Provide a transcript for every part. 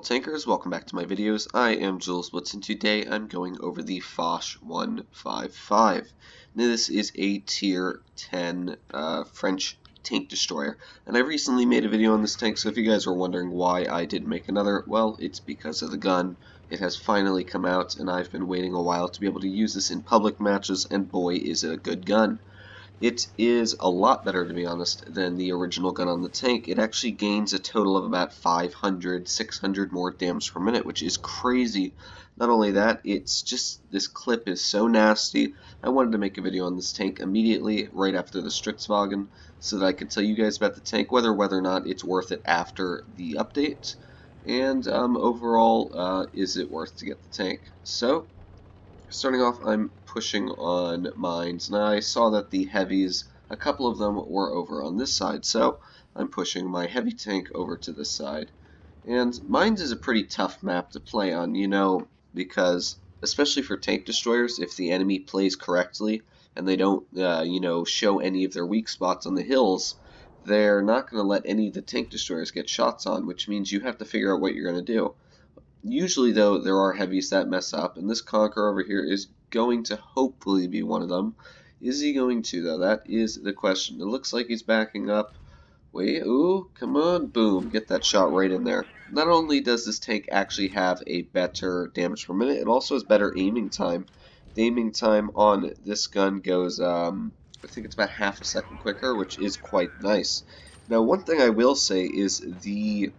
tankers, welcome back to my videos. I am Jules Blitz, and today I'm going over the Foch 155. Now, this is a tier 10 French tank destroyer, and I recently made a video on this tank, so if you guys were wondering why I didn't make another, well, it's because of the gun. It has finally come out, and I've been waiting a while to be able to use this in public matches, and boy is it a good gun. It is a lot better, to be honest, than the original gun on the tank. It actually gains a total of about 500, 600 more damage per minute, which is crazy. Not only that, it's just, this clip is so nasty. I wanted to make a video on this tank immediately, right after the Stritzwagen, so that I could tell you guys about the tank, whether or not it's worth it after the update, and overall, is it worth to get the tank. So, starting off, I'm pushing on mines. Now, I saw that the heavies, a couple of them were over on this side, so I'm pushing my heavy tank over to this side. And mines is a pretty tough map to play on, because, especially for tank destroyers, if the enemy plays correctly and they don't, show any of their weak spots on the hills, they're not going to let any of the tank destroyers get shots on, which means you have to figure out what you're going to do. Usually, though, there are heavies that mess up, and this Conqueror over here is going to hopefully be one of them. Is he going to, though? That is the question. It looks like he's backing up. Wait, ooh, come on, boom, get that shot right in there. Not only does this tank actually have a better damage per minute, it also has better aiming time. The aiming time on this gun goes, I think it's about half a second quicker, which is quite nice. Now, one thing I will say is the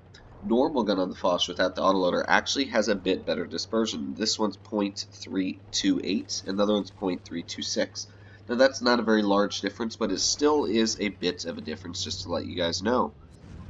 normal gun on the Foch without the autoloader actually has a bit better dispersion. This one's 0.328 and the other one's 0.326. Now that's not a very large difference, but it still is a bit of a difference, just to let you guys know.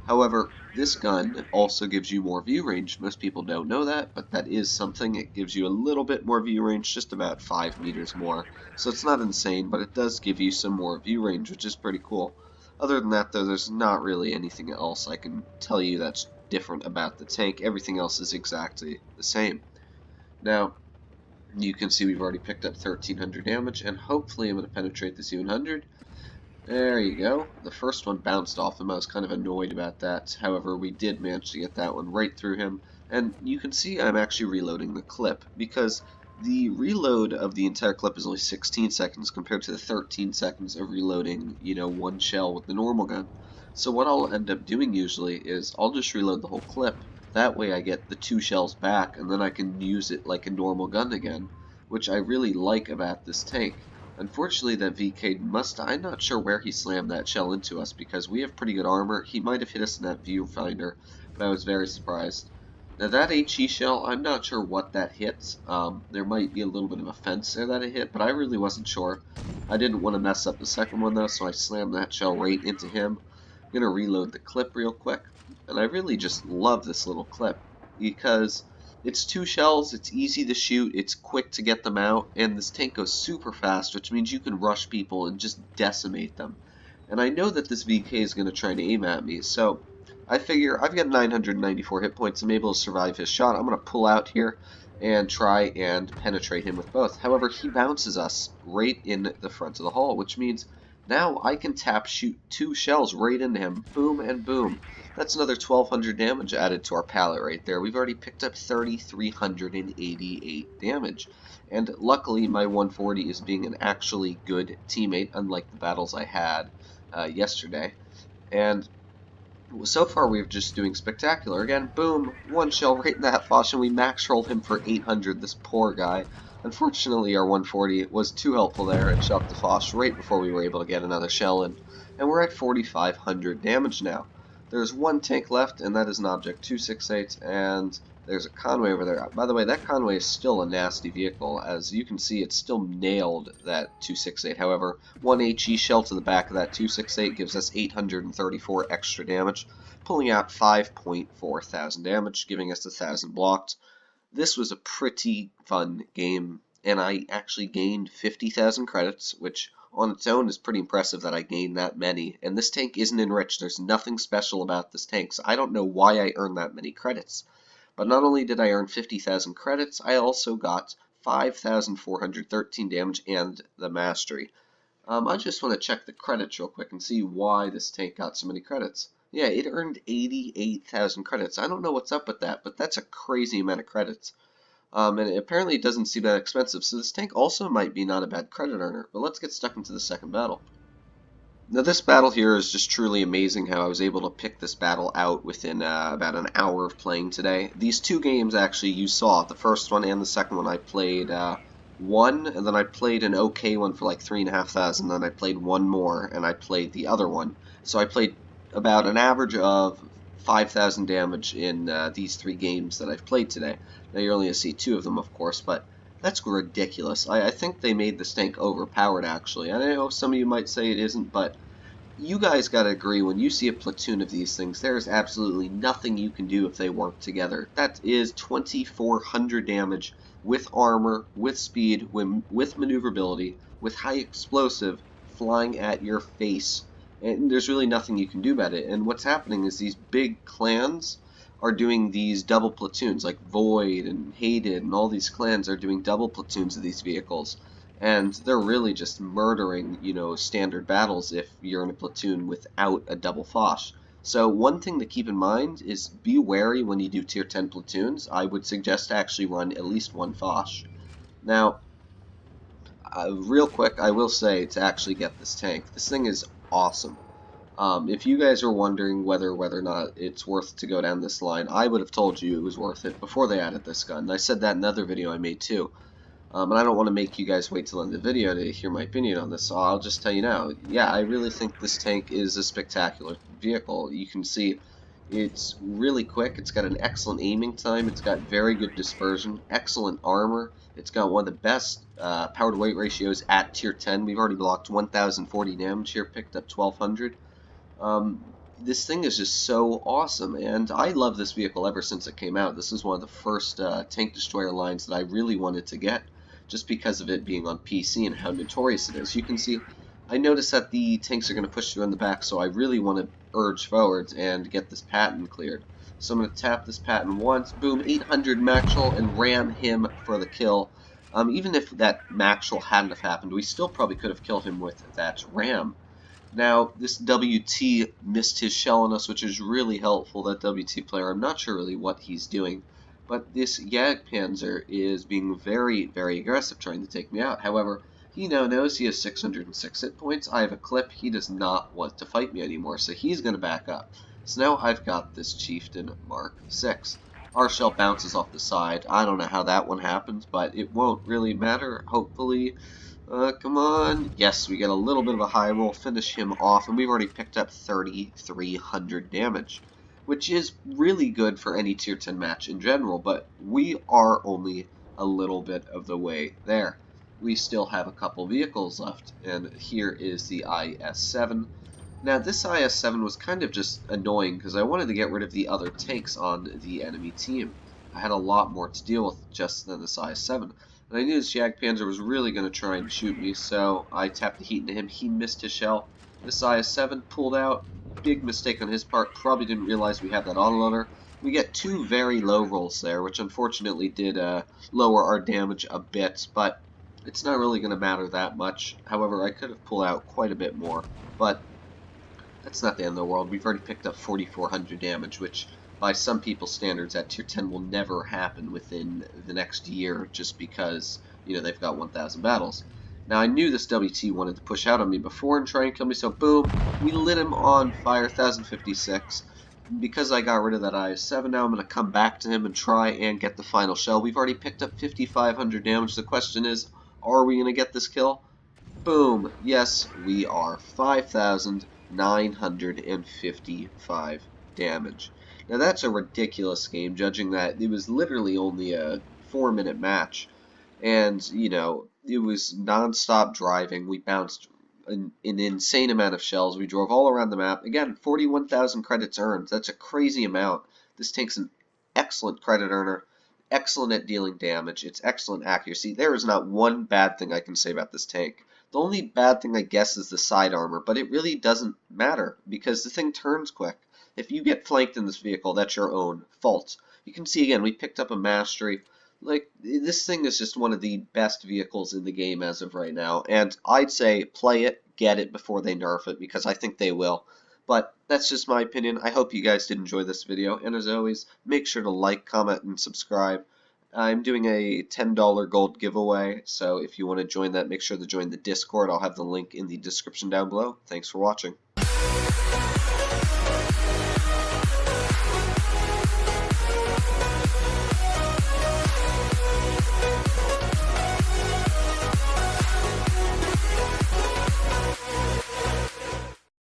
However, this gun also gives you more view range. Most people don't know that, but that is something. It gives you a little bit more view range, just about 5 meters more. So it's not insane, but it does give you some more view range, which is pretty cool. Other than that, though, there's not really anything else I can tell you that's different about the tank. Everything else is exactly the same. Now, you can see we've already picked up 1300 damage, and hopefully I'm going to penetrate the 700. There you go. The first one bounced off him. I was kind of annoyed about that. However, we did manage to get that one right through him. And you can see I'm actually reloading the clip, because the reload of the entire clip is only 16 seconds compared to the 13 seconds of reloading, one shell with the normal gun. So what I'll end up doing usually is I'll just reload the whole clip. That way I get the 2 shells back, and then I can use it like a normal gun again, which I really like about this tank. Unfortunately, that VK I'm not sure where he slammed that shell into us, because we have pretty good armor. He might have hit us in that viewfinder, but I was very surprised. Now that HE shell, I'm not sure what that hit. There might be a little bit of a fence there that it hit, but I really wasn't sure. I didn't want to mess up the second one though, so I slammed that shell right into him. I'm going to reload the clip real quick, and I really just love this little clip, because it's 2 shells, it's easy to shoot, it's quick to get them out, and this tank goes super fast, which means you can rush people and just decimate them. And I know that this VK is going to try to aim at me, so I figure I've got 994 hit points, I'm able to survive his shot. I'm going to pull out here and try and penetrate him with both. However, he bounces us right in the front of the hull, which means now I can shoot 2 shells right into him, boom and boom. That's another 1200 damage added to our pallet right there. We've already picked up 3,388 damage. And luckily, my 140 is being an actually good teammate, unlike the battles I had yesterday. And so far, we're just doing spectacular. Again, boom, 1 shell right in that Foch, and we max rolled him for 800, this poor guy. Unfortunately, our 140 was too helpful there. It shot the Foch right before we were able to get another shell in. And we're at 4,500 damage now. There's 1 tank left, and that is an Object 268, and there's a Conway over there. By the way, that Conway is still a nasty vehicle. As you can see, it still nailed that 268. However, 1 HE shell to the back of that 268 gives us 834 extra damage, pulling out 5.4 thousand damage, giving us 1,000 blocked. This was a pretty fun game, and I actually gained 50,000 credits, which on its own is pretty impressive that I gained that many. And this tank isn't enriched. There's nothing special about this tank, so I don't know why I earned that many credits. But not only did I earn 50,000 credits, I also got 5,413 damage and the mastery. I just want to check the credits real quick and see why this tank got so many credits. Yeah, it earned 88,000 credits. I don't know what's up with that, but that's a crazy amount of credits. And apparently it doesn't seem that expensive, so this tank also might be not a bad credit earner. But let's get stuck into the second battle. Now this battle here is just truly amazing how I was able to pick this battle out within about an hour of playing today. These two games actually you saw, the first one and the second one I played one, and then I played an okay one for like 3,500, then I played one more, and I played the other one. So I played about an average of 5,000 damage in these three games that I've played today. Now you're only going to see two of them of course, but that's ridiculous. I think they made this tank overpowered, actually. I know some of you might say it isn't, but you guys gotta agree, when you see a platoon of these things, there's absolutely nothing you can do if they work together. That is 2,400 damage with armor, with speed, with maneuverability, with high explosive flying at your face. And there's really nothing you can do about it. And what's happening is these big clans are doing these double platoons, like Void and Hated and all these clans are doing double platoons of these vehicles. And they're really just murdering, standard battles if you're in a platoon without a double Foch. So one thing to keep in mind is be wary when you do tier 10 platoons. I would suggest to actually run at least one Foch. Now, real quick, I will say to actually get this tank, this thing is awesome. If you guys are wondering whether or not it's worth to go down this line, I would have told you it was worth it before they added this gun. I said that in another video I made too. And I don't want to make you guys wait till the end of the video to hear my opinion on this, so I'll just tell you now. Yeah, I really think this tank is a spectacular vehicle. You can see it's really quick, it's got an excellent aiming time, it's got very good dispersion, excellent armor, it's got one of the best power to weight ratios at tier 10. We've already blocked 1,040 damage here, picked up 1,200. This thing is just so awesome, and I love this vehicle ever since it came out. This is one of the first tank destroyer lines that I really wanted to get, just because of it being on PC and how notorious it is. You can see, I noticed that the tanks are going to push through in the back, so I really want to urge forwards and get this patent cleared. So I'm going to tap this patent once, boom, 800 Maxwell, and ram him for the kill. Even if that Maxwell hadn't have happened, we still probably could have killed him with that ram. Now, this WT missed his shell on us, which is really helpful, that WT player. I'm not sure really what he's doing, but this Jagdpanzer is being very, very aggressive, trying to take me out. However, he now knows he has 606 hit points. I have a clip. He does not want to fight me anymore, so he's going to back up. So now I've got this Chieftain Mark 6. Our shell bounces off the side. I don't know how that one happens, but it won't really matter. Hopefully, come on. Yes, we get a little bit of a high roll, finish him off, and we've already picked up 3,300 damage, which is really good for any tier 10 match in general, but we are only a little bit of the way there. We still have a couple vehicles left, and here is the IS-7. Now, this IS-7 was kind of just annoying because I wanted to get rid of the other tanks on the enemy team. I had a lot more to deal with just than this IS-7. And I knew this Jagdpanzer was really going to try and shoot me, so I tapped the heat into him. He missed his shell. This IS-7 pulled out. Big mistake on his part. Probably didn't realize we have that autoloader. We get two very low rolls there, which unfortunately did lower our damage a bit, but it's not really going to matter that much. However, I could have pulled out quite a bit more, but that's not the end of the world. We've already picked up 4,400 damage, which by some people's standards at tier 10 will never happen within the next year just because, they've got 1,000 battles. Now, I knew this WT wanted to push out on me before and try and kill me, so boom, we lit him on fire, 1,056. Because I got rid of that IS-7, now I'm going to come back to him and try and get the final shell. We've already picked up 5,500 damage. The question is, are we going to get this kill? Boom! Yes, we are. 5,955 damage. Now that's a ridiculous game, judging that it was literally only a 4-minute match. And, it was non-stop driving. We bounced an insane amount of shells. We drove all around the map. Again, 41,000 credits earned. That's a crazy amount. This tank's an excellent credit earner. Excellent at dealing damage. It's excellent accuracy. There is not one bad thing I can say about this tank. The only bad thing, I guess, is the side armor, but it really doesn't matter because the thing turns quick. If you get flanked in this vehicle, that's your own fault. You can see, again, we picked up a mastery. Like, this thing is just one of the best vehicles in the game as of right now, and I'd say play it, get it before they nerf it, because I think they will. But that's just my opinion. I hope you guys did enjoy this video, and as always, make sure to like, comment, and subscribe. I'm doing a $10 gold giveaway, so if you want to join that, make sure to join the Discord. I'll have the link in the description down below. Thanks for watching.